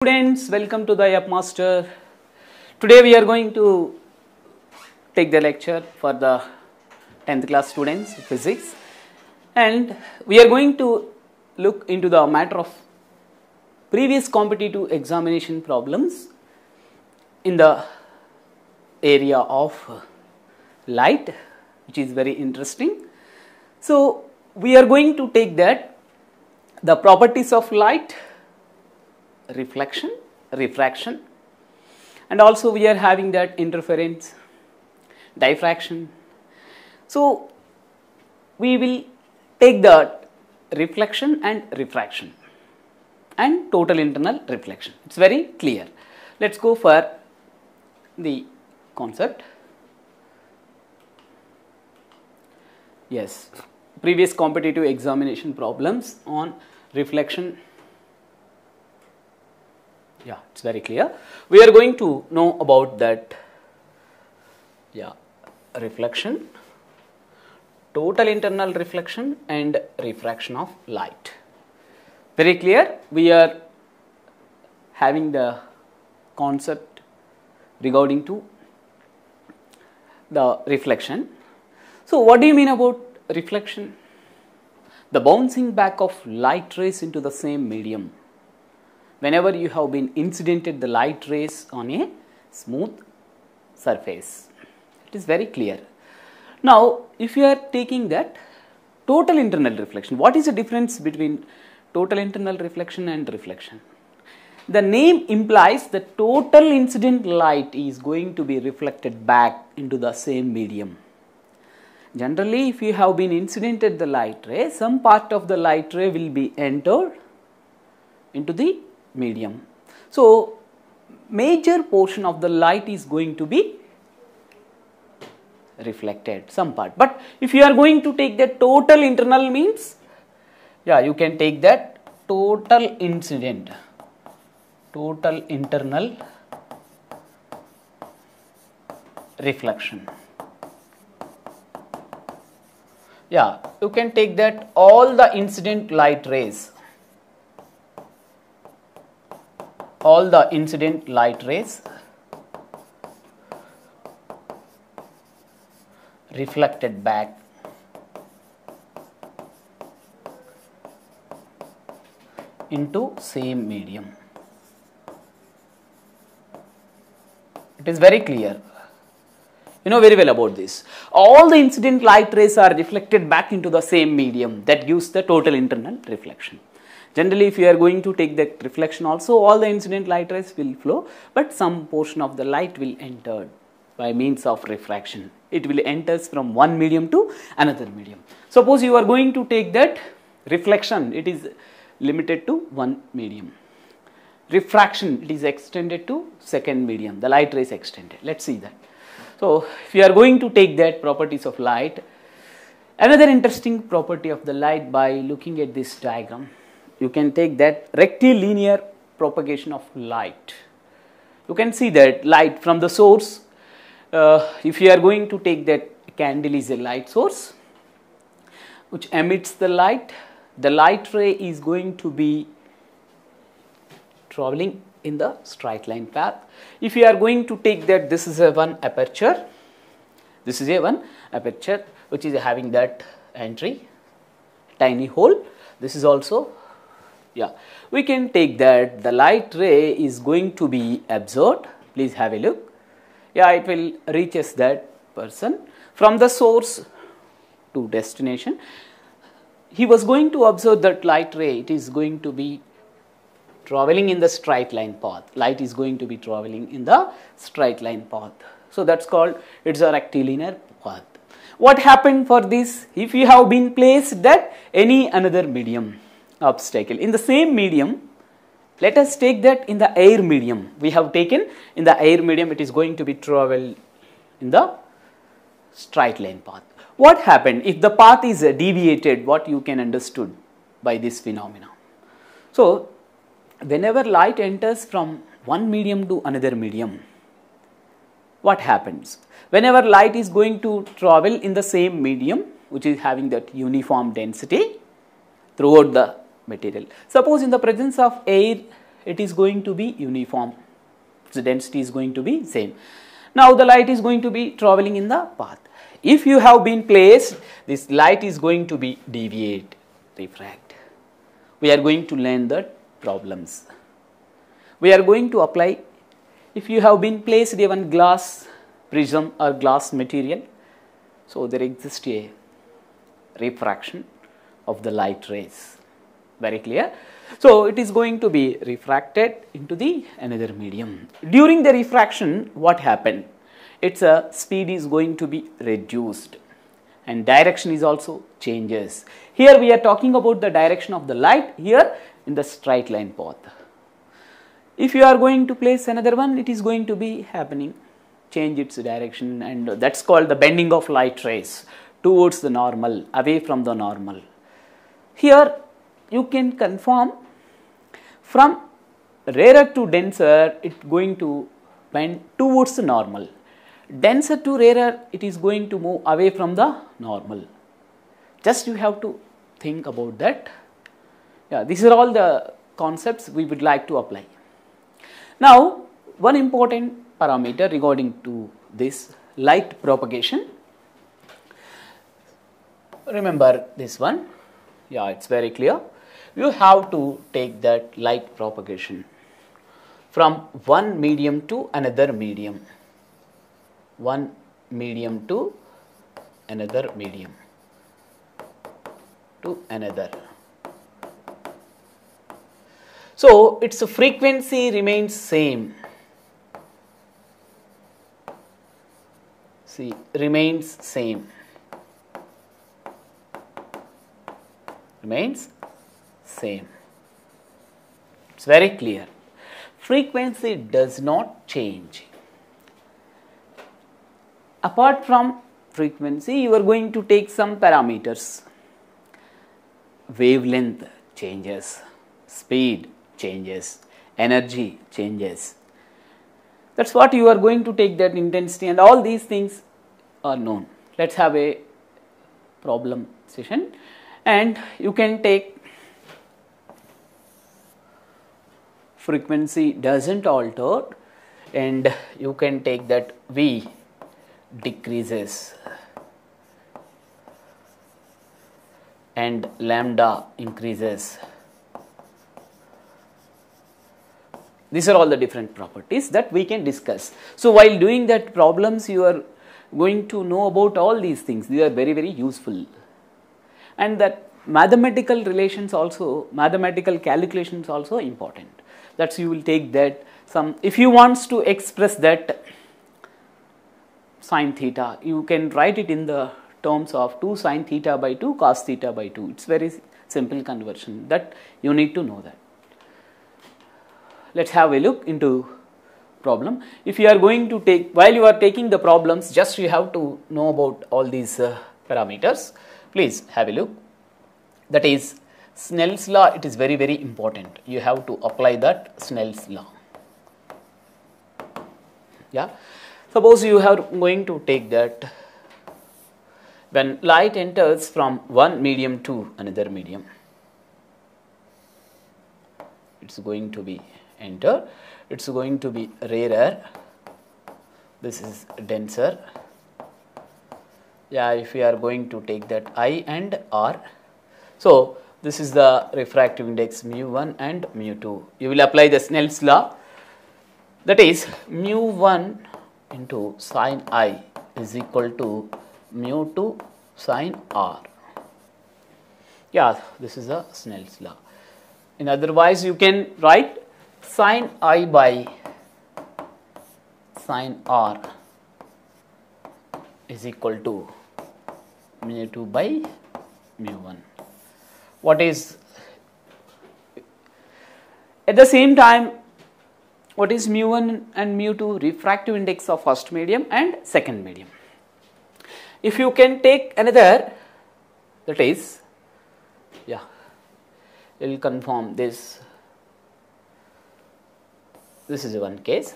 Students, welcome to the Yupp Master. Today we are going to take the lecture for the 10th class students, physics, and we are going to look into the matter of previous competitive examination problems in the area of light, which is very interesting. So we are going to take that the properties of light, reflection, refraction, and also we are having that interference, diffraction. So we will take the reflection and refraction and total internal reflection. It's very clear. Let's go for the concept. Yes, previous competitive examination problems on reflection. Yeah, it's very clear. We are going to know about that. Yeah, reflection, total internal reflection and refraction of light. Very clear. We are having the concept regarding to the reflection. So what do you mean about reflection? The bouncing back of light rays into the same medium. Whenever you have been incidented the light rays on a smooth surface. It is very clear. Now, if you are taking that total internal reflection, what is the difference between total internal reflection and reflection? The name implies the total incident light is going to be reflected back into the same medium. Generally, if you have been incidented the light ray, some part of the light ray will be entered into the medium. So major portion of the light is going to be reflected, some part. But if you are going to take the total internal means, yeah, you can take that total incident, total internal reflection. Yeah, you can take that all the incident light rays, all the incident light rays reflected back into same medium. It is very clear. You know very well about this. All the incident light rays are reflected back into the same medium. That gives the total internal reflection. Generally, if you are going to take that reflection also, all the incident light rays will flow, but some portion of the light will enter by means of refraction. It will enter from one medium to another medium. Suppose you are going to take that reflection, it is limited to one medium. Refraction, it is extended to second medium. The light rays extended. Let's see that. So, if you are going to take that properties of light, another interesting property of the light by looking at this diagram, you can take that rectilinear propagation of light. You can see that light from the source, if you are going to take that candle is a light source which emits the light ray is going to be traveling in the straight line path. If you are going to take that, this is a one aperture, this is a one aperture which is having that entry, tiny hole, this is also. Yeah, we can take that the light ray is going to be absorbed. Please have a look. Yeah, it will reaches that person from the source to destination. He was going to observe that light ray. It is going to be traveling in the straight line path. Light is going to be traveling in the straight line path. So that's called, it's a rectilinear path. What happened for this? If you have been placed that any another medium obstacle in the same medium, let us take that in the air medium. We have taken in the air medium, it is going to be travel in the straight line path. What happened if the path is deviated? What you can understood by this phenomena. So whenever light enters from one medium to another medium, what happens? Whenever light is going to travel in the same medium, which is having that uniform density throughout the material. Suppose in the presence of air, it is going to be uniform. Its density is going to be same. Now the light is going to be traveling in the path. If you have been placed, this light is going to be deviate, refract. We are going to learn the problems. We are going to apply, if you have been placed in one glass prism or glass material, so there exists a refraction of the light rays. Very clear? So it is going to be refracted into the another medium. During the refraction, what happened? Its speed is going to be reduced and direction is also changes. Here we are talking about the direction of the light here in the straight line path. If you are going to place another one, it is going to be happening, change its direction, and that's called the bending of light rays towards the normal, away from the normal. Here you can confirm from rarer to denser, it going to bend towards the normal. Denser to rarer, it is going to move away from the normal. Just you have to think about that. Yeah, these are all the concepts we would like to apply. Now, one important parameter regarding to this light propagation. Remember this one. Yeah, it's very clear. You have to take that light propagation from one medium to another medium. One medium to another medium to another. So its frequency remains same. See, remains same. Remains same. It's very clear. Frequency does not change. Apart from frequency, you are going to take some parameters. Wavelength changes, speed changes, energy changes. That's what you are going to take, that intensity, and all these things are known. Let's have a problem session, and you can take frequency doesn't alter, and you can take that V decreases and lambda increases. These are all the different properties that we can discuss. So while doing that problems, you are going to know about all these things. These are very, very useful. And that mathematical relations also, mathematical calculations also important. That's you will take that some, if you want to express that sin theta, you can write it in the terms of 2 sin theta by 2 cos theta by 2. It's very simple conversion that you need to know that. Let's have a look into problem. If you are going to take, while you are taking the problems, just you have to know about all these parameters. Please have a look. That is Snell's law. It is very, very important. You have to apply that Snell's law. Yeah. Suppose you are going to take that when light enters from one medium to another medium, it's going to be enter, it's going to be rarer, this is denser. Yeah, if we are going to take that I and R, so this is the refractive index mu1 and mu2. You will apply the Snell's law, that is mu1 into sin I is equal to mu2 sin R. Yeah, this is the Snell's law. In otherwise, you can write sin I by sin R is equal to mu2 by mu1. What is at the same time, what is mu1 and mu2? Refractive index of first medium and second medium. If you can take another, that is, yeah, we will confirm this. This is one case.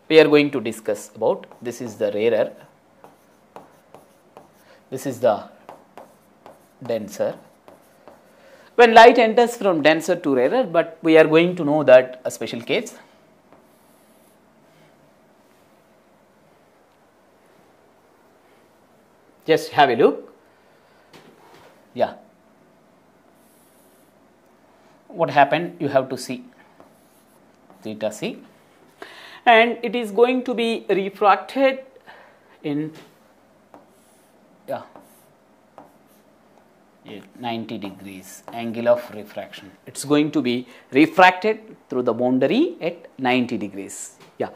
We are going to discuss about, this is the rarer, this is the denser, when light enters from denser to rarer, but we are going to know that a special case. Just have a look. Yeah. What happened? You have to see theta c, and it is going to be refracted in 90 degrees angle of refraction. It is going to be refracted through the boundary at 90 degrees. Yeah.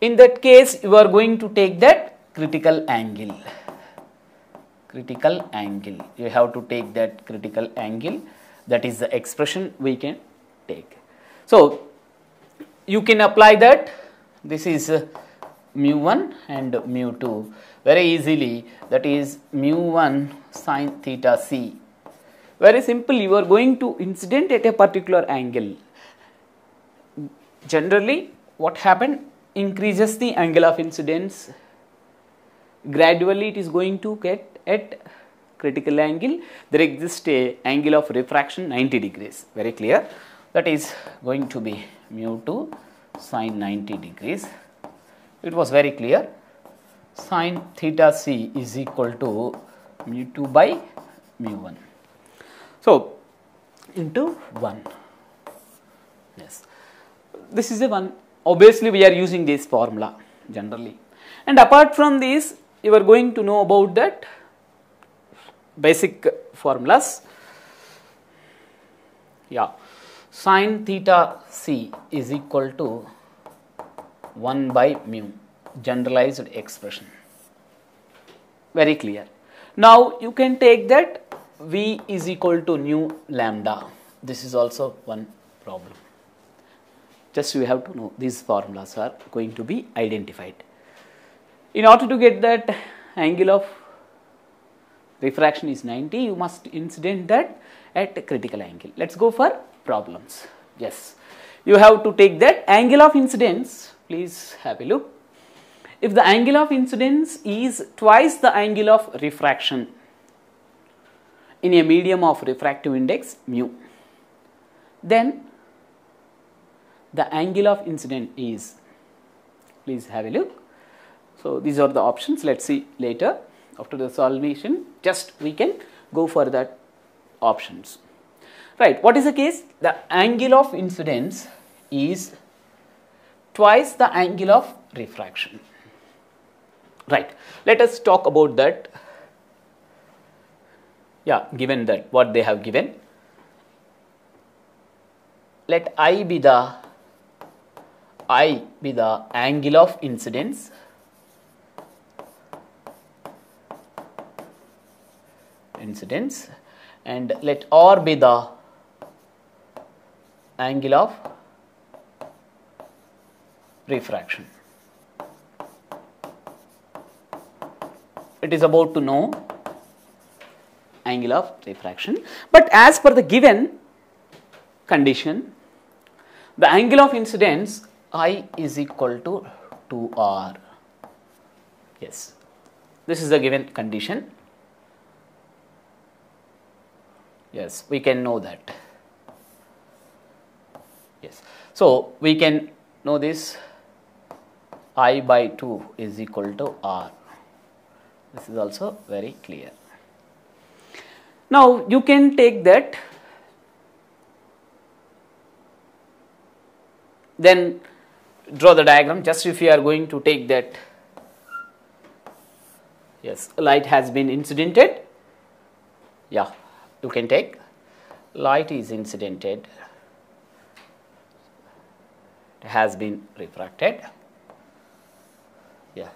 In that case, you are going to take that critical angle. Critical angle. You have to take that critical angle. That is the expression we can take. So, you can apply that. This is mu1 and mu2 very easily. That is mu1 sin theta c. Very simple. You are going to incident at a particular angle. Generally, what happened? Increases the angle of incidence. Gradually, it is going to get at critical angle. There exists a angle of refraction 90 degrees. Very clear. That is going to be mu2 sin 90 degrees. It was very clear. Sin theta c is equal to mu2 by mu1. So, into 1. Yes. This is a one. Obviously, we are using this formula generally. And apart from this, you are going to know about that basic formulas. Yeah. Sin theta c is equal to 1 by mu, generalized expression. Very clear. Now, you can take that V is equal to nu lambda. This is also one problem. Just you have to know these formulas are going to be identified. In order to get that angle of refraction is 90, you must incident that at a critical angle. Let us go for problems. Yes, you have to take that angle of incidence. Please have a look. If the angle of incidence is twice the angle of refraction in a medium of refractive index mu, then the angle of incidence is, please have a look. So, these are the options. Let us see later after the solvation, just we can go for that options. Right, what is the case? The angle of incidence is twice the angle of refraction. Right, let us talk about that. Yeah, given that what they have given, let I be the angle of incidence and let R be the angle of refraction. It is about to know angle of refraction, but as per the given condition, the angle of incidence I is equal to 2R. Yes, this is the given condition. Yes, we can know that. Yes, so we can know this I by 2 is equal to R. This is also very clear. Now, you can take that, then draw the diagram. Just if you are going to take that, yes, light has been incidented. Yeah, you can take light is incidented, it has been refracted. Yeah.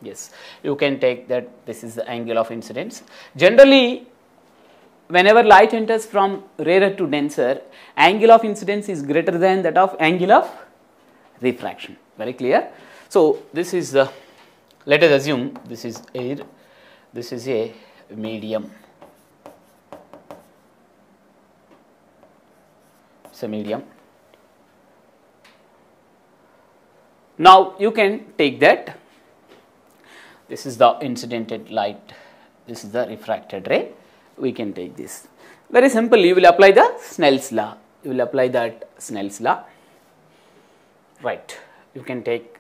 Yes, you can take that this is the angle of incidence. Generally, whenever light enters from rarer to denser, angle of incidence is greater than that of angle of refraction. Very clear. So, this is the, let us assume this is air, this is a medium. It's a medium. Now, you can take that. This is the incidented light This is the refracted ray. We can take this. Very simple. You will apply the Snell's law. You will apply that Snell's law. Right. You can take.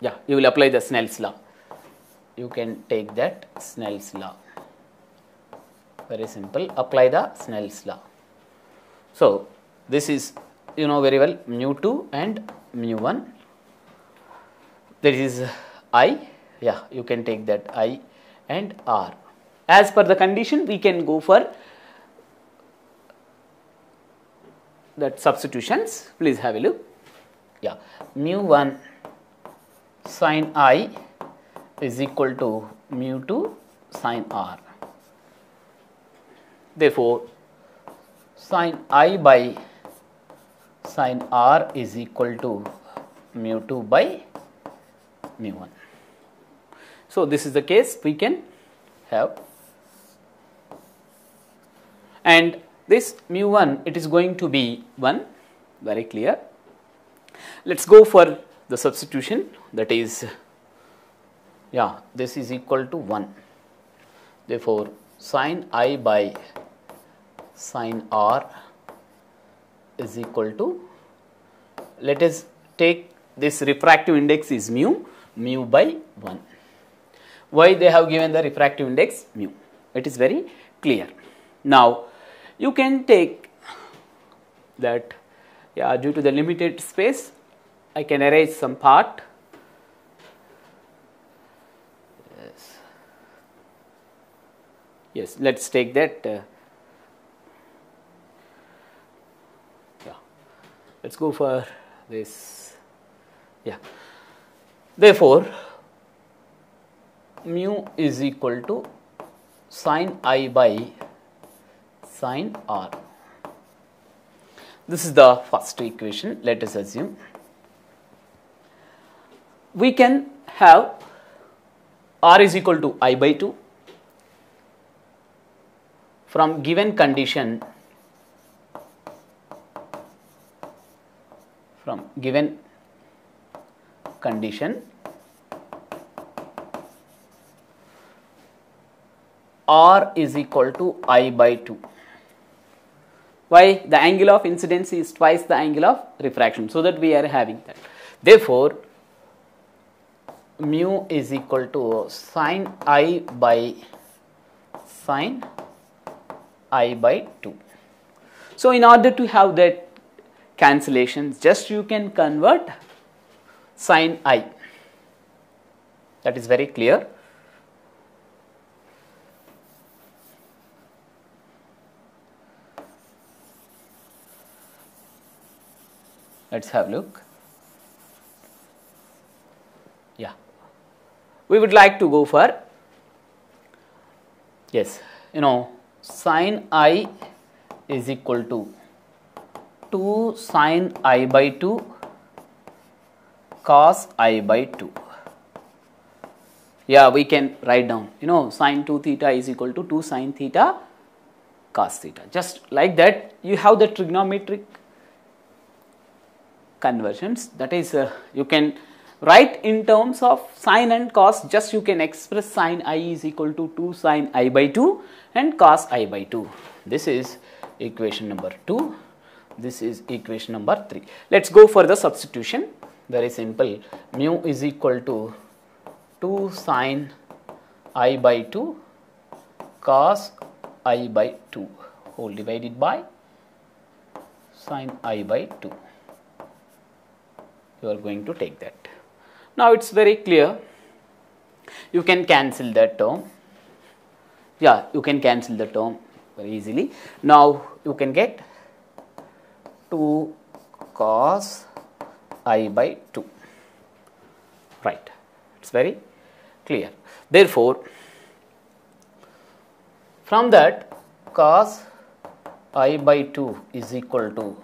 Yeah, you will apply the Snell's law. You can take that Snell's law. Very simple. Apply the Snell's law. So, this is, you know very well, mu2 and mu1. There is I. Yeah, you can take that I and R. As per the condition, we can go for that substitutions. Please have a look. Yeah, mu1 sin I is equal to mu2 sin R. Therefore, sin I by sin R is equal to mu2 by mu1. So, this is the case we can have, and this mu1, it is going to be 1, very clear. Let us go for the substitution, that is, yeah, this is equal to 1. Therefore, sin I by sin R is equal to, let us take this refractive index is mu by 1. Why they have given the refractive index mu? It is very clear. Now, you can take that, yeah, due to the limited space, I can erase some part. Yes, let us take that. Yeah, let us go for this. Yeah. Therefore, mu is equal to sin I by sin R. This is the first equation. Let us assume we can have R is equal to I by 2 from given condition, R is equal to I by 2. Why? The angle of incidence is twice the angle of refraction, so that we are having that. Therefore, mu is equal to sin I by sin I by 2. So, in order to have that cancellations, just you can convert sin I. That is very clear. Let us have a look. Yeah, we would like to go for, yes, you know, sin I is equal to 2 sin I by 2 cos I by 2. Yeah, we can write down, you know, sin 2 theta is equal to 2 sin theta cos theta. Just like that, you have the trigonometric conversions, that is, you can write in terms of sin and cos, just you can express sin I is equal to 2 sin I by 2 and cos I by 2. This is equation number 2. This is equation number 3. Let us go for the substitution. Very simple. Mu is equal to 2 sin I by 2 cos I by 2 whole divided by sin I by 2. You are going to take that. Now, it is very clear. You can cancel that term. Yeah, you can cancel the term very easily. Now, you can get 2 cos I by 2. Right. It is very clear. Therefore, from that, cos I by 2 is equal to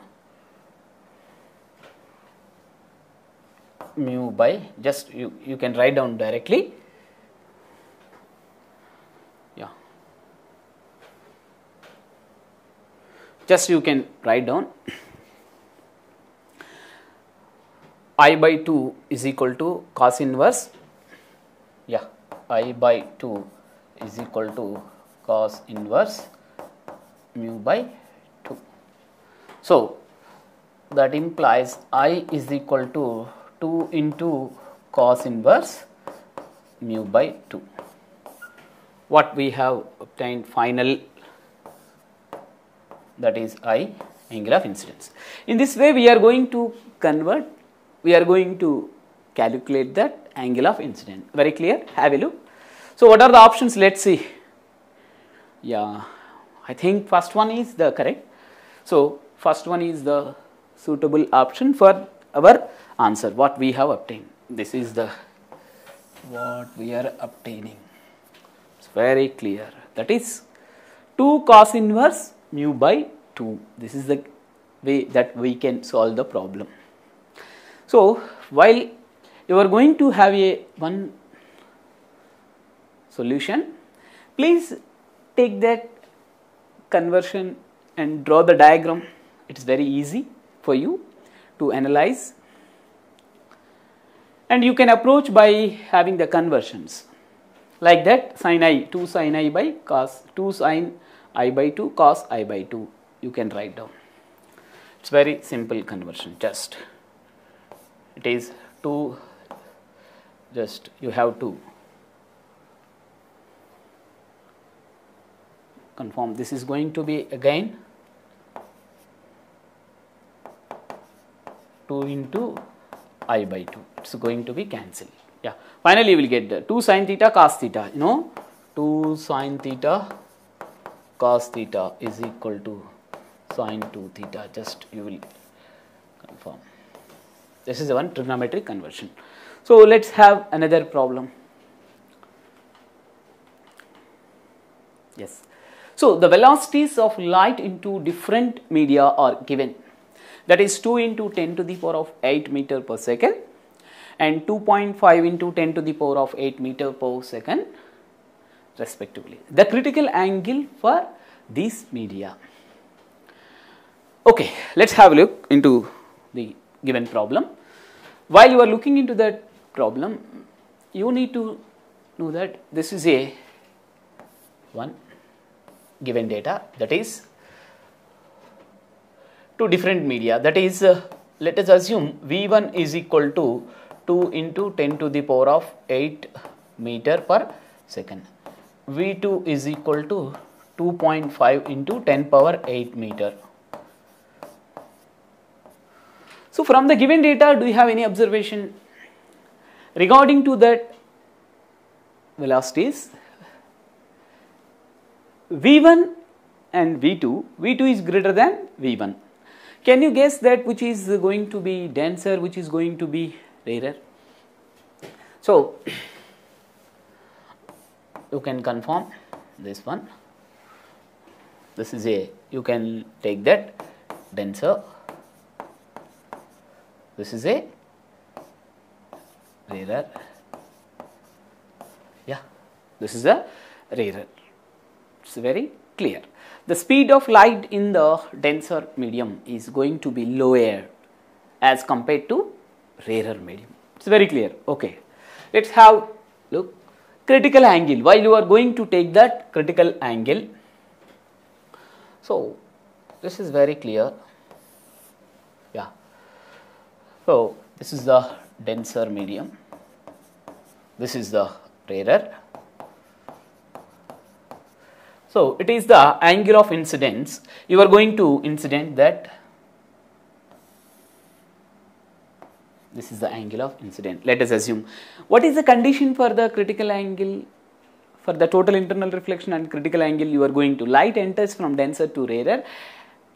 mu by, just you can write down directly. Yeah, just you can write down I by 2 is equal to cos inverse, yeah, I by 2 is equal to cos inverse mu by 2. So that implies I is equal to 2 into cos inverse mu by 2. What we have obtained final, that is I, angle of incidence. In this way we are going to convert, we are going to calculate that angle of incidence. Very clear? Have a look. So what are the options? Let's see. Yeah, I think first one is the correct. So first one is the suitable option for our answer, what we have obtained. This is the what we are obtaining. It's very clear. That is 2 cos inverse mu by 2. This is the way that we can solve the problem. So while you are going to have one solution, please take that conversion and draw the diagram. It is very easy for you to analyze, and you can approach by having the conversions like that. Sin I, 2 sin I by cos, 2 sin I by 2 cos I by 2, you can write down. It's very simple conversion, just it is 2, just you have to confirm. This is going to be again 2 into I by 2. It's going to be cancelled. Yeah. Finally, you will get the 2 sin theta cos theta. 2 sin theta cos theta is equal to sin 2 theta. Just you will confirm. This is one trigonometric conversion. So let's have another problem. Yes. So the velocities of light into different media are given. That is 2 into 10 to the power of 8 meter per second and 2.5 into 10 to the power of 8 meter per second respectively. The critical angle for these media. Okay, let's have a look into the given problem. While you are looking into that problem, you need to know that this is a one given data, that is two different media, that is let us assume V1 is equal to 2 into 10 to the power of 8 meter per second, V2 is equal to 2.5 into 10 power 8 meter. So from the given data, do you have any observation regarding to that velocities? V1 and V2, V2 is greater than V1. Can you guess that which is going to be denser, which is going to be rarer? So you can confirm this one. This is a, you can take that denser. This is a rarer. Yeah, this is a rarer. It's very clear. The speed of light in the denser medium is going to be lower as compared to rarer medium. It's very clear. Okay, let's have look critical angle. While you are going to take that critical angle, so this is very clear. Yeah. So this is the denser medium. This is the rarer. So it is the angle of incidence. You are going to incident that. This is the angle of incidence. Let us assume. What is the condition for the critical angle? For the total internal reflection and critical angle, you are going to light enters from denser to rarer.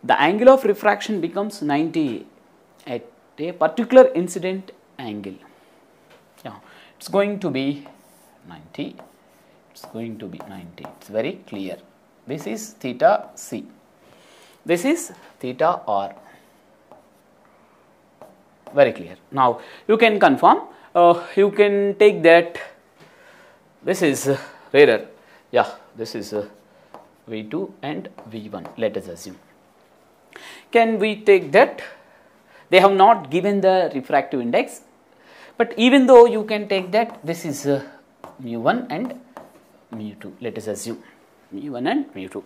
The angle of refraction becomes 90 at a particular incident angle. Yeah, it's going to be 90. It's going to be 90. It's very clear. This is theta C. This is theta R. Very clear. Now you can confirm. You can take that. This is rarer. Yeah, this is V2 and V1. Let us assume. Can we take that? They have not given the refractive index, but even though you can take that this is mu1 and mu2, let us assume mu1 and mu2.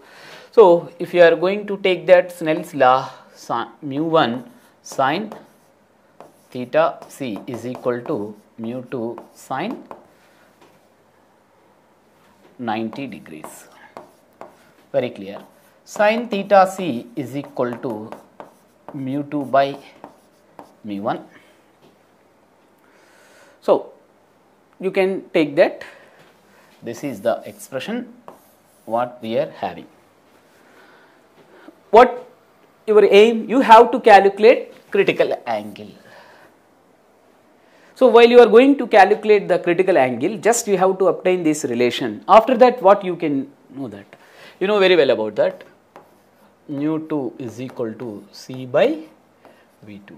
So if you are going to take that Snell's law, mu1 sine theta c is equal to mu2 sine 90 degrees. Very clear. Sine theta c is equal to mu2 by mu1. So you can take that. This is the expression what we are having. What your aim? You have to calculate critical angle. So while you are going to calculate the critical angle, just you have to obtain this relation. After that, what you can know that? You know very well about that. mu2 is equal to C by V2.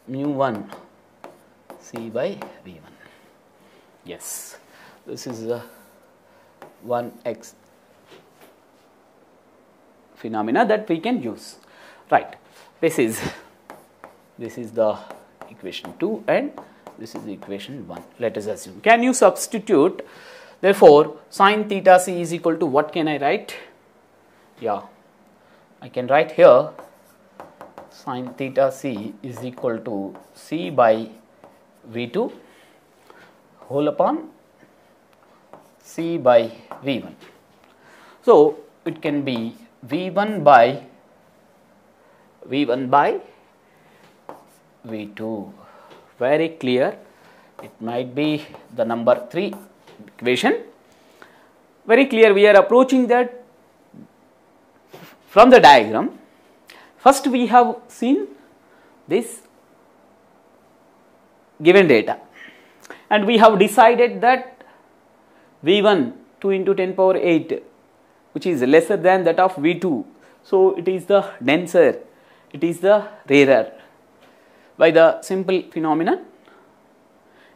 mu1 C by V1. Yes, this is the 1x phenomena that we can use. Right. This is the equation 2 and this is the equation 1. Let us assume. Can you substitute? Therefore, sine theta c is equal to what can I write? Yeah, I can write here sine theta c is equal to C by V2 whole upon C by V1. So it can be V1 by V2. Very clear. It might be the number 3 equation. Very clear. We are approaching that from the diagram. First we have seen this given data and we have decided that V1 2 into 10 power 8 which is lesser than that of V2. So it is the denser, it is the rarer. By the simple phenomenon,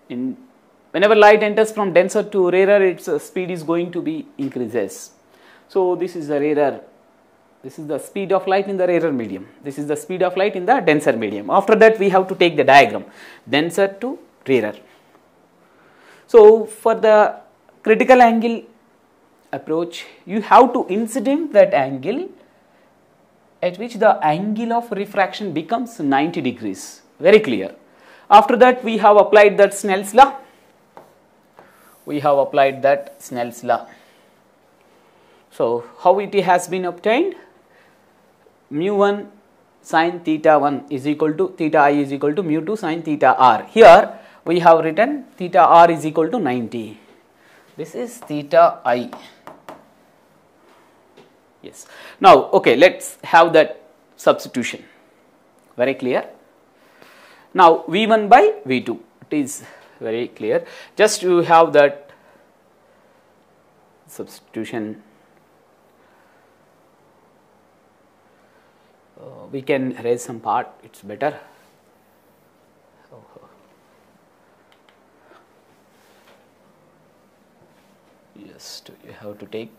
whenever light enters from denser to rarer, its speed is going to be increases. So this is the rarer. This is the speed of light in the rarer medium. This is the speed of light in the denser medium. After that, we have to take the diagram, denser to rarer. So for the critical angle approach, you have to incident that angle at which the angle of refraction becomes 90 degrees. Very clear. After that, we have applied that Snell's law. So how it has been obtained? Mu1 sine theta 1 is equal to theta I is equal to mu2 sine theta r. Here we have written theta r is equal to 90. This is theta I. Yes. Now, okay, let's have that substitution. Very clear. Now, V1 by V2. It is very clear. Just you have that substitution. We can erase some part. It's better. Yes, you have to take.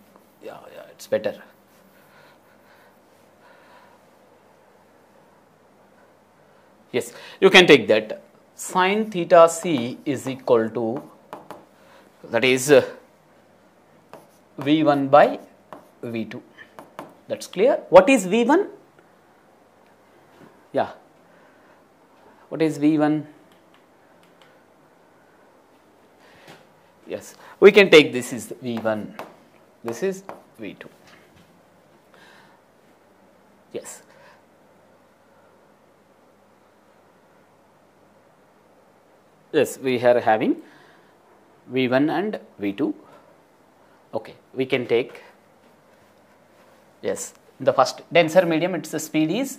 Yeah, it's better. Yes, you can take that. Sine theta c is equal to, that is V1 by V2. That's clear. What is V1? Yeah. What is V1? Yes, we can take this is V1. This is V2. Yes. Yes, we are having V1 and V2. Okay, we can take, yes, the first denser medium, its speed is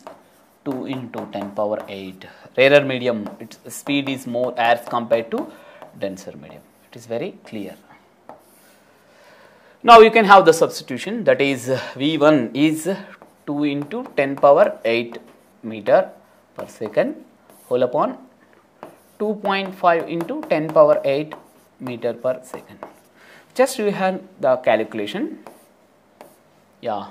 2 into 10 power 8. Rarer medium, its speed is more as compared to denser medium. It is very clear. Now you can have the substitution, that is V1 is 2 into 10 power 8 meter per second whole upon 2.5 into 10 power 8 meter per second. Just you have the calculation. Yeah.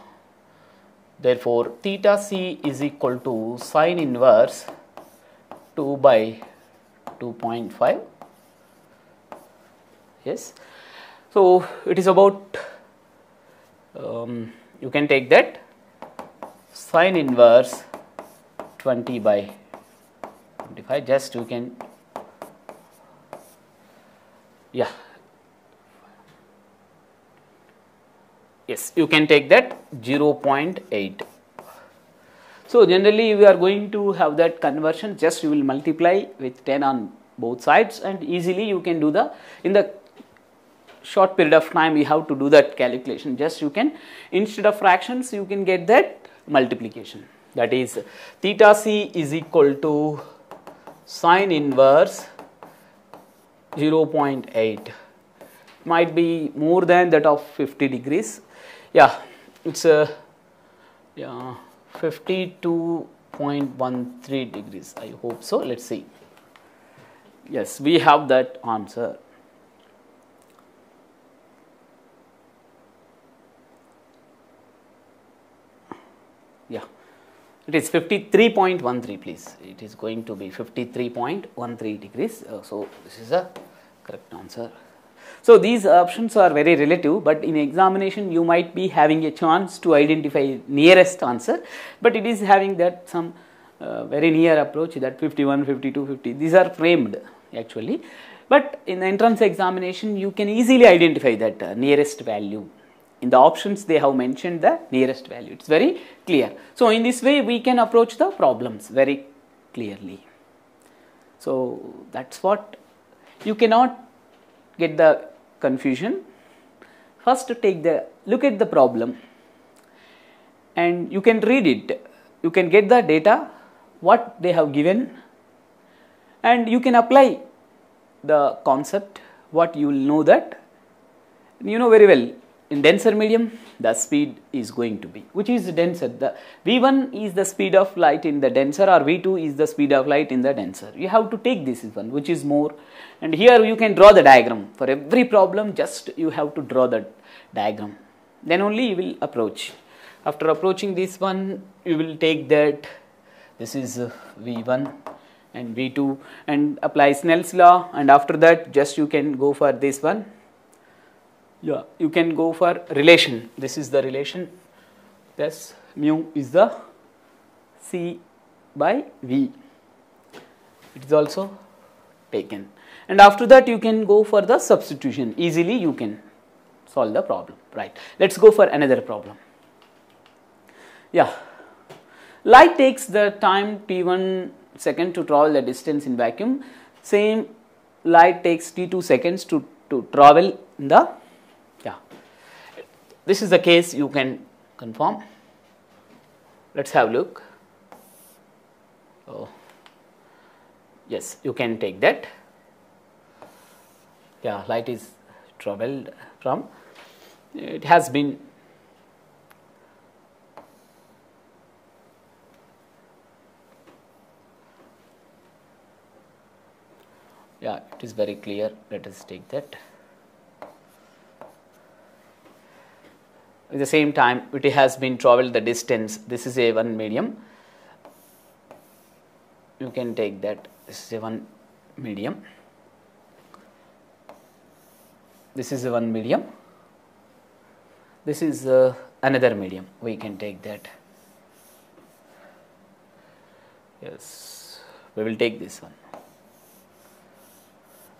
Therefore, theta c is equal to sine inverse 2 by 2.5. Yes. So it is about, you can take that sine inverse 20 by 25, just you can, yeah, yes, you can take that 0.8. So generally we are going to have that conversion, just you will multiply with 10 on both sides, and easily you can do the, in the short period of time we have to do that calculation, just you can, instead of fractions you can get that multiplication, that is theta c is equal to sine inverse 0.8, might be more than that of 50 degrees. Yeah, it's a, yeah, 52.13 degrees, I hope so. Let's see. Yes, we have that answer. Yeah, it is 53.13, please. It is going to be 53.13 degrees. So this is a correct answer. So these options are very relative, but in examination you might be having a chance to identify nearest answer, but it is having that some very near approach, that 51, 52, 50. These are framed actually, but in the entrance examination you can easily identify that nearest value. In the options they have mentioned the nearest value. It's very clear. So in this way we can approach the problems very clearly. So that's what, you cannot get the confusion. First take the, look at the problem and you can read it. You can get the data, what they have given, and you can apply the concept, what you will know that, you know very well. In denser medium, the speed is going to be, which is denser, the V1 is the speed of light in the denser, or V2 is the speed of light in the denser. You have to take this one, which is more, and here you can draw the diagram. For every problem, just you have to draw the diagram. Then only you will approach. After approaching this one, you will take that, this is V1 and V2, and apply Snell's law, and after that just you can go for this one. Yeah, you can go for relation. This is the relation. Thus, mu is the C by V. It is also taken. And after that, you can go for the substitution. Easily, you can solve the problem. Right. Let's go for another problem. Yeah. Light takes the time t1 second to travel the distance in vacuum. Same light takes t2 seconds to travel in the, yeah. This is the case you can confirm. Let's have a look. Oh. Yes, you can take that. Yeah, light is traveled from, it has been, yeah, it is very clear. Let us take that. At the same time, it has been traveled the distance. This is a one medium. You can take that. This is a one medium. This is a one medium. This is another medium. We can take that. Yes, we will take this one.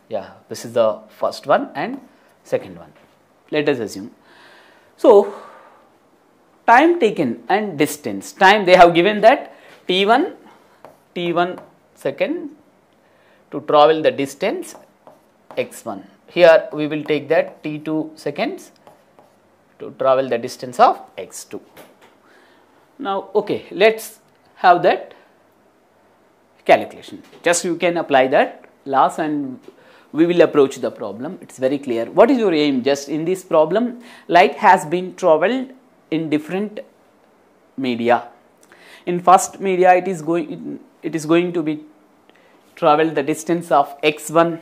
Yeah, this is the first one and second one. Let us assume. So, time taken and distance. Time they have given that t1 second to travel the distance x1. Here we will take that t2 seconds to travel the distance of x2. Now, okay, let's have that calculation. Just you can apply that laws and we will approach the problem. It's very clear. What is your aim? Just in this problem, light has been traveled in different media. In first media, it is going to be traveled the distance of x1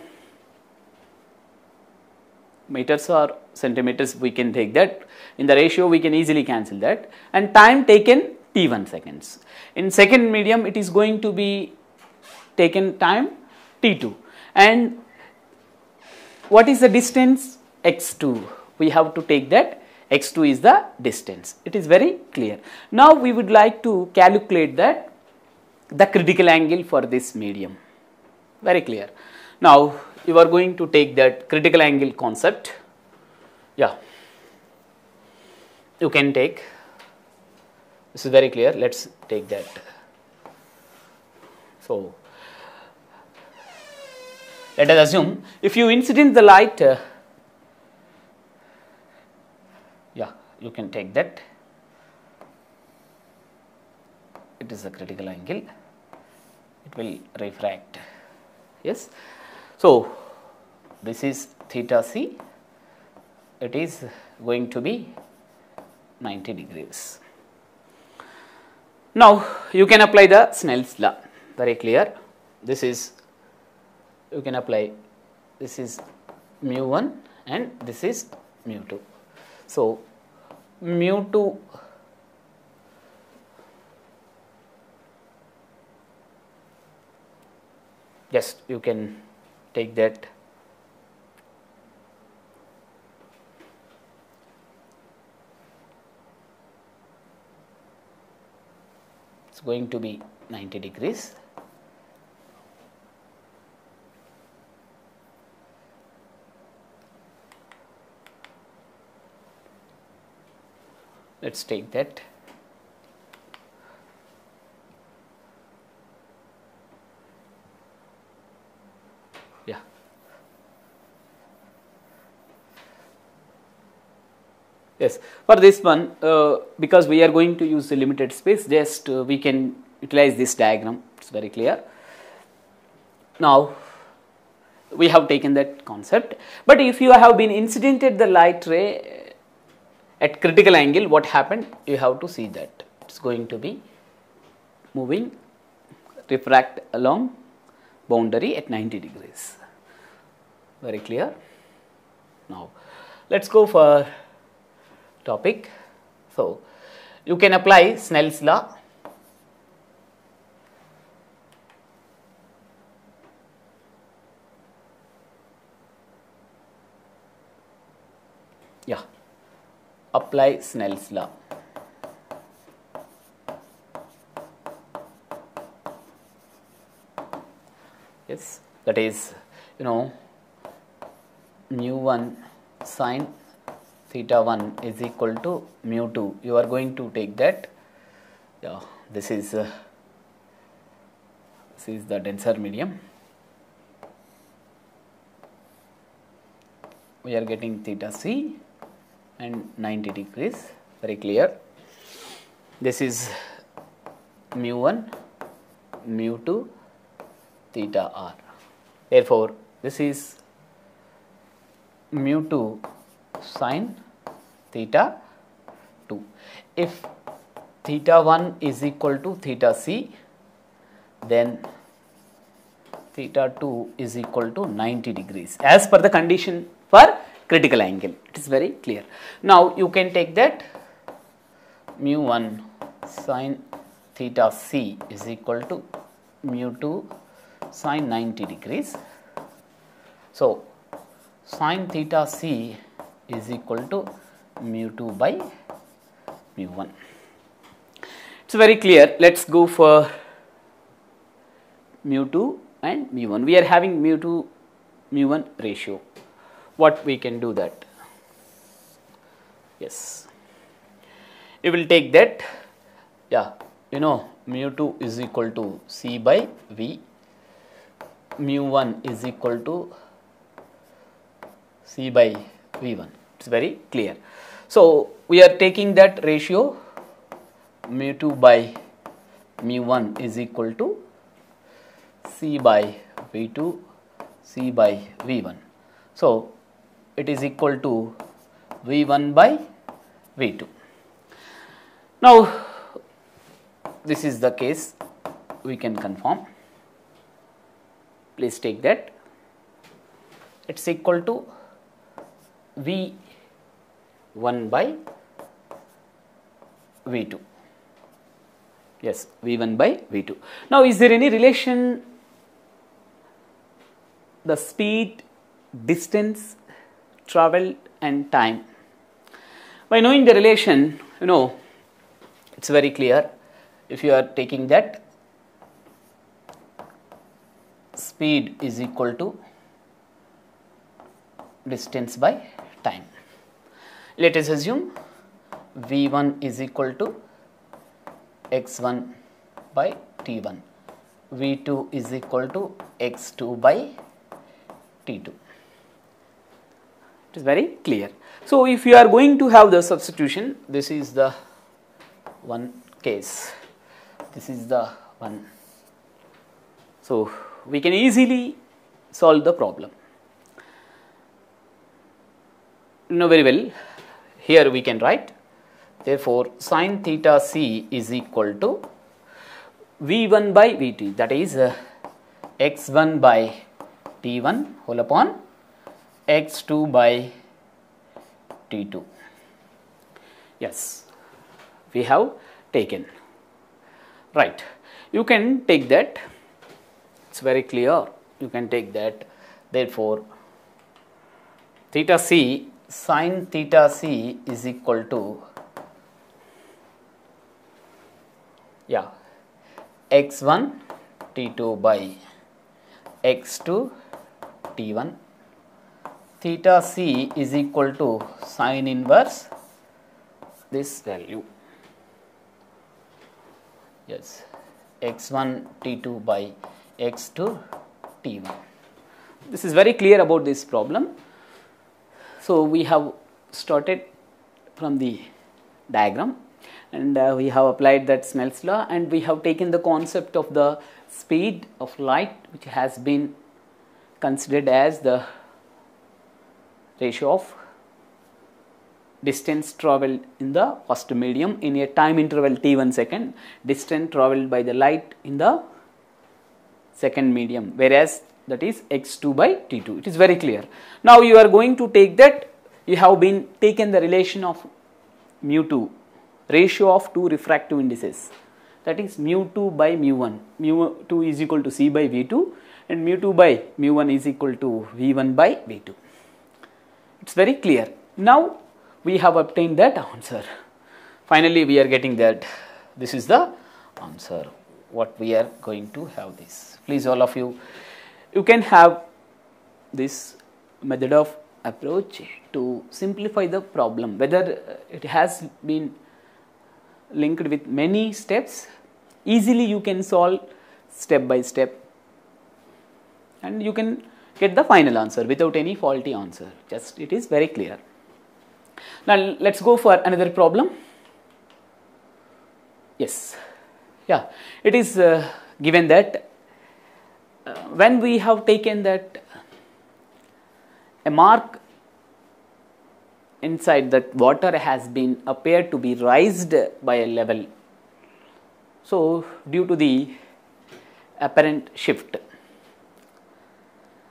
meters or centimeters. We can take that. In the ratio, we can easily cancel that. And time taken t1 seconds. In second medium, it is going to be taken time t2, and what is the distance? x2. We have to take that x2 is the distance. It is very clear. Now we would like to calculate that the critical angle for this medium. Very clear. Now you are going to take that critical angle concept. Yeah, you can take. This is very clear. Let's take that. So let us assume if you incident the light, yeah, you can take that. It is a critical angle. It will refract. Yes. So this is theta c. It is going to be 90 degrees. Now you can apply the Snell's law. Very clear. This is, you can apply, this is mu1 and this is mu2. So mu2 just you can take that. It's going to be 90 degrees. Let's take that. Yeah. Yes, for this one, because we are going to use the limited space, just we can utilize this diagram. It's very clear. Now we have taken that concept, but if you have been incidented the light ray at critical angle, what happened? You have to see that it's going to be moving, refract along boundary at 90 degrees. Very clear. Now let's go for topic. So you can apply Snell's law. Yeah, apply Snell's law. Yes, that is, mu1 sine theta 1 is equal to mu2. You are going to take that. Yeah, this is the denser medium. We are getting theta c and 90 degrees. Very clear. This is mu1, mu2, theta r. Therefore, this is mu2 sine theta 2. If theta 1 is equal to theta c, then theta 2 is equal to 90 degrees as per the condition for critical angle. It is very clear. Now you can take that mu1 sine theta c is equal to mu2 sine 90 degrees. So sine theta c is equal to mu2 by mu1. It's very clear. Let's go for mu2 and mu1. We are having mu2 mu1 ratio. What we can do that? Yes, you will take that. Yeah, mu2 is equal to c by v, mu1 is equal to c by v1. It's very clear. So we are taking that ratio, mu2 by mu1 is equal to c by v2, c by v1. So it is equal to v1 by v2. Now this is the case, we can confirm. Please take that. It's equal to v1 by v2. Yes, v1 by v2. Now is there any relation the speed, distance traveled and time. By knowing the relation, it's very clear. If you are taking that speed is equal to distance by time. Let us assume V1 is equal to x1 by t1. V2 is equal to x2 by t2. It is very clear. So, if you are going to have the substitution, this is the one case, this is the one. So, we can easily solve the problem. You know very well, here we can write, therefore, sin theta c is equal to V1 by Vt, that is x1 by t1 whole upon x2 by t2. Yes, we have taken. Right. You can take that. It's very clear. You can take that. Therefore, theta c, sin theta c is equal to x1 t2 by x2 t1. Theta c is equal to sin inverse this value. Yes, x1 t2 by x2 t1. This is very clear about this problem. So, we have started from the diagram, and we have applied that Snell's law, and we have taken the concept of the speed of light, which has been considered as the ratio of distance travelled in the first medium in a time interval t1 second, distance travelled by the light in the second medium, whereas that is x2 by t2. It is very clear. Now, you are going to take that, you have been taken the relation of mu2, ratio of two refractive indices, that is mu2 by mu1. Mu2 is equal to c by v2 and mu2 by mu1 is equal to v1 by v2. It's very clear. Now, we have obtained that answer. Finally, we are getting that this is the answer what we are going to have this. Please, all of you, you can have this method of approach to simplify the problem, whether it has been linked with many steps. Easily you can solve step by step and you can get the final answer without any faulty answer. Just it is very clear. Now, let us go for another problem. Yes, yeah, it is given that when we have taken that a mark inside that water has been appeared to be raised by a level. So, due to the apparent shift.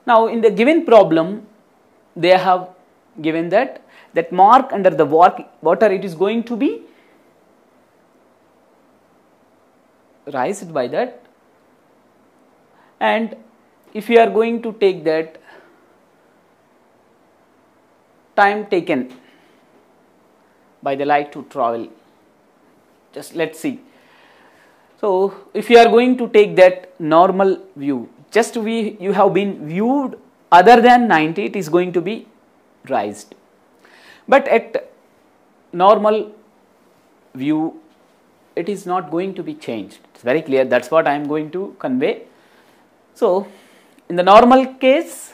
Now, in the given problem, they have given that mark under the water, it is going to be raised by that, and if you are going to take that time taken by the light to travel, just let us see. So, if you are going to take that normal view, just you have been viewed other than 90, it is going to be raised, but at normal view it is not going to be changed. It is very clear, that is what I am going to convey. So, in the normal case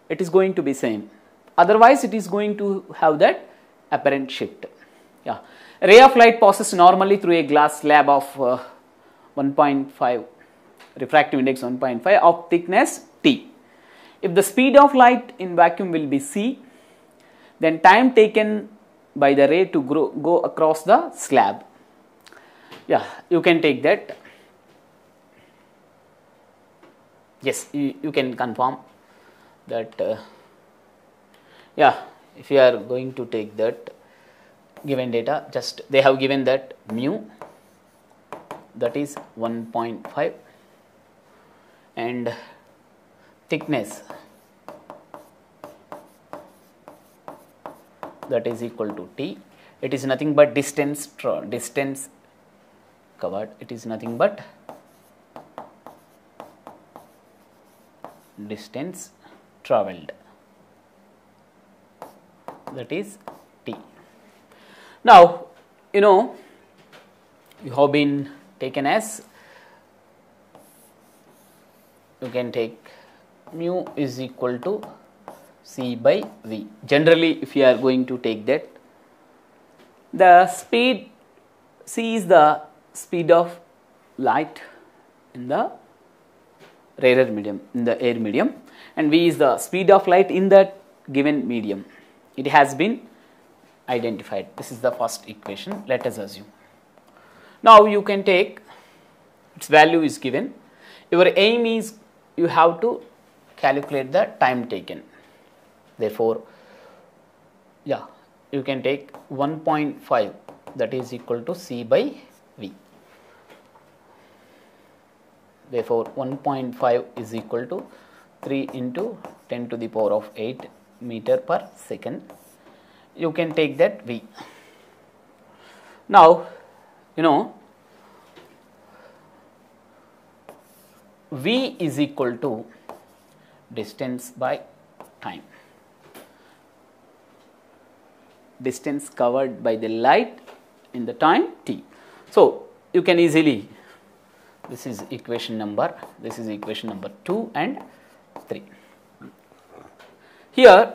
it is going to be same, otherwise it is going to have that apparent shift. Yeah. A ray of light passes normally through a glass slab of 1.5, refractive index 1.5 of thickness t. If the speed of light in vacuum will be c, then time taken by the ray to go across the slab. Yeah, you can take that. Yes, you can confirm that. Yeah, if you are going to take that given data, just they have given that mu, that is 1.5, and thickness, that is equal to t. It is nothing but distance covered. It is nothing but distance travelled, that is t. Now, you have been taken as, you can take mu is equal to c by v. Generally, if you are going to take that, the speed, c is the speed of light in the rarer medium, in the air medium, and v is the speed of light in that given medium. It has been identified. This is the first equation, let us assume. Now you can take, its value is given. Your aim is you have to calculate the time taken. Therefore, you can take 1.5, that is equal to c by v. Therefore, 1.5 is equal to 3 into 10 to the power of 8 meter per second. You can take that v. Now, v is equal to distance by time. Distance covered by the light in the time t. So, you can easily, this is equation number 2 and 3. Here,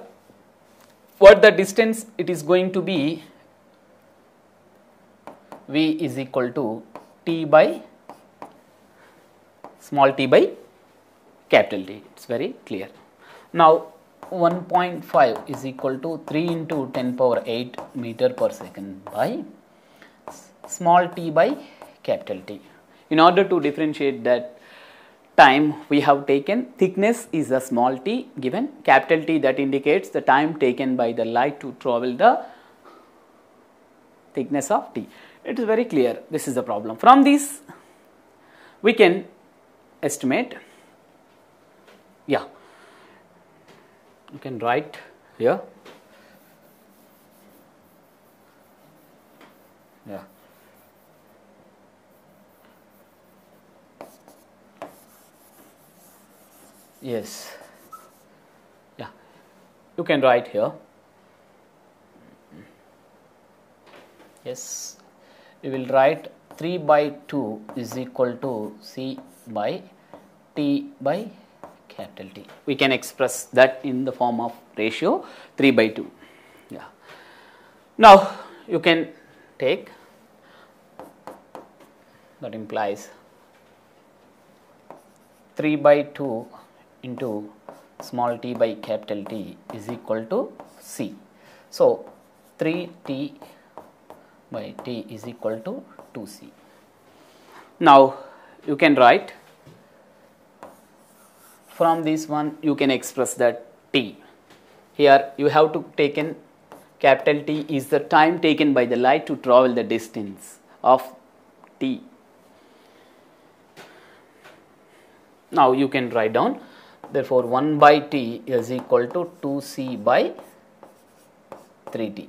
what the distance it is going to be, v is equal to t by small t by capital T. It is very clear. Now, 1.5 is equal to 3 into 10 power 8 meter per second by small t by capital T. In order to differentiate that time, we have taken thickness is a small t given, capital T that indicates the time taken by the light to travel the thickness of t. It is very clear, this is the problem. From this, we can estimate, you can write here, yes, you can write here, yes, we will write 3 by 2 is equal to c by t by capital T. We can express that in the form of ratio 3 by 2. Now, you can take, that implies 3 by 2 into small t by capital T is equal to c. So, 3t by t is equal to 2c. Now, you can write, from this one you can express that t. Here you have to taken capital T is the time taken by the light to travel the distance of t. Now you can write down, therefore 1 by t is equal to 2c by 3t.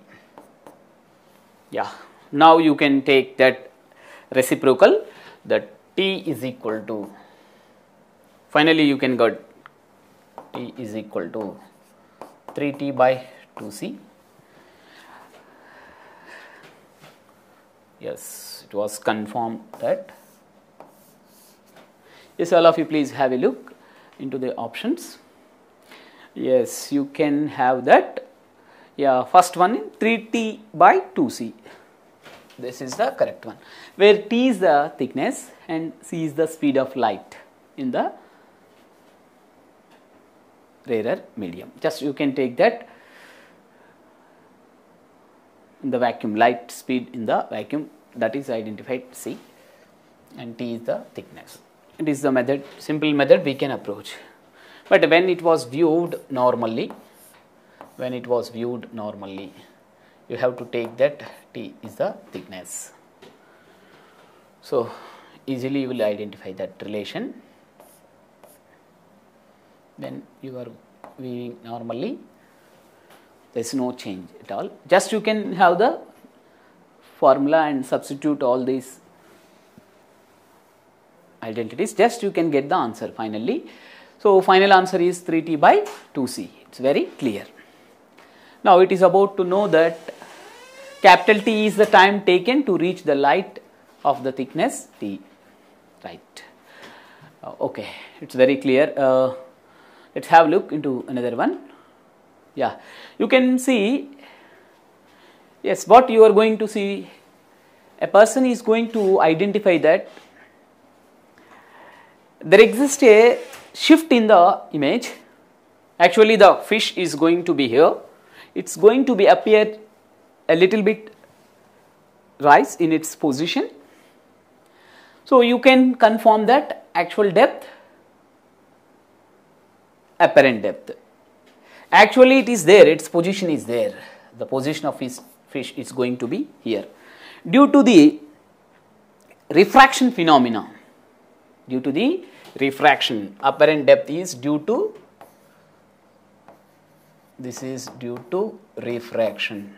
Now you can take that reciprocal, that t is equal to, finally you can get t is equal to 3t by 2c. Yes, it was confirmed that. Yes, all of you please have a look into the options. Yes, you can have that. First one 3t by 2c. This is the correct one, where t is the thickness and c is the speed of light in the rarer medium. Just you can take that in the vacuum, light speed in the vacuum, that is identified c, and t is the thickness. It is the method, simple method we can approach. But when it was viewed normally, you have to take that t is the thickness. So easily you will identify that relation. when you are viewing normally, there is no change at all. Just you can have the formula and substitute all these identities, just you can get the answer finally. So, final answer is 3t by 2c, it is very clear. Now, it is about to know that capital T is the time taken to reach the light of the thickness T, right. Okay, it is very clear. Let us have a look into another one. Yeah, you can see, yes, what you are going to see, a person is going to identify that there exists a shift in the image. Actually, the fish is going to be here, it is going to be appear a little bit rise in its position. So, you can confirm that actual depth, apparent depth. Actually, it is there, its position is there, the position of his fish is going to be here. Due to the refraction phenomena, due to the refraction, apparent depth is due to, this is due to refraction,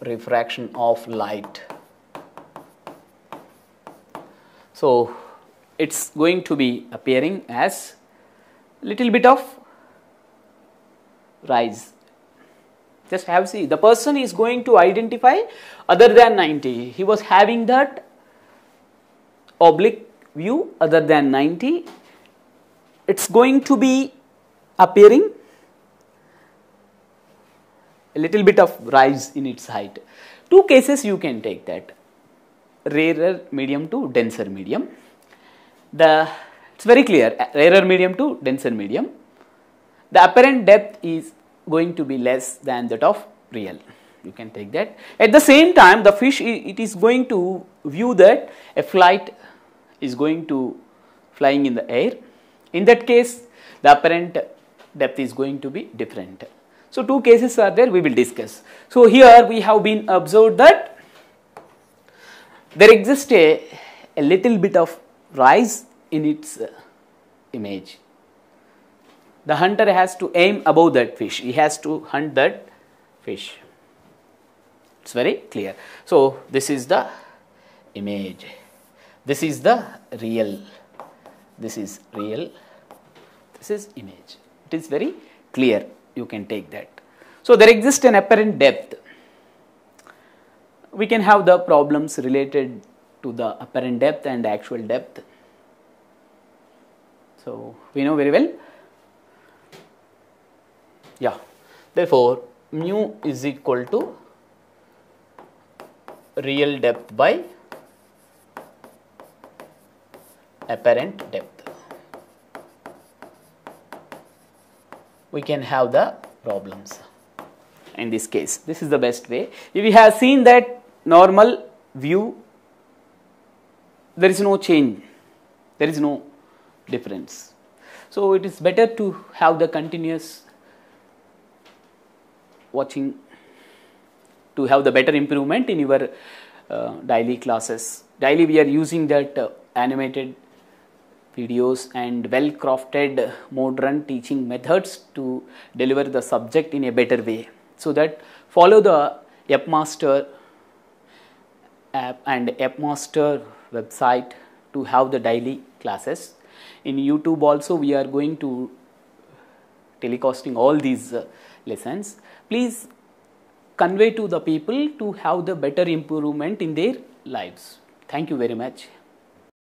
refraction of light. So, it is going to be appearing as little bit of rise. Just have see, the person is going to identify other than 90, he was having that oblique view other than 90, it is going to be appearing a little bit of rise in its height. Two cases you can take that, rarer medium to denser medium. It is very clear, rarer medium to denser medium. The apparent depth is going to be less than that of real. You can take that. At the same time, the fish, it is going to view that a flight is going to flying in the air. In that case, the apparent depth is going to be different. So, two cases are there, we will discuss. So, here we have been observed that there exists a little bit of rise in its image. The hunter has to aim above that fish, he has to hunt that fish. It is very clear. So, this is the image, this is the real, this is real, this is image. It is very clear, you can take that. So, there exists an apparent depth. We can have the problems related to the apparent depth and actual depth. So, we know very well. Yeah, therefore, mu is equal to real depth by apparent depth. We can have the problems in this case. This is the best way. If we have seen that normal view, there is no change, there is no difference. So, it is better to have the continuous watching to have the better improvement in your daily classes. Daily we are using that animated videos and well crafted modern teaching methods to deliver the subject in a better way. So that follow the Yupp Master app and Yupp Master website to have the daily classes. In YouTube also we are going to telecasting all these lessons. Please convey to the people to have the better improvement in their lives. Thank you very much.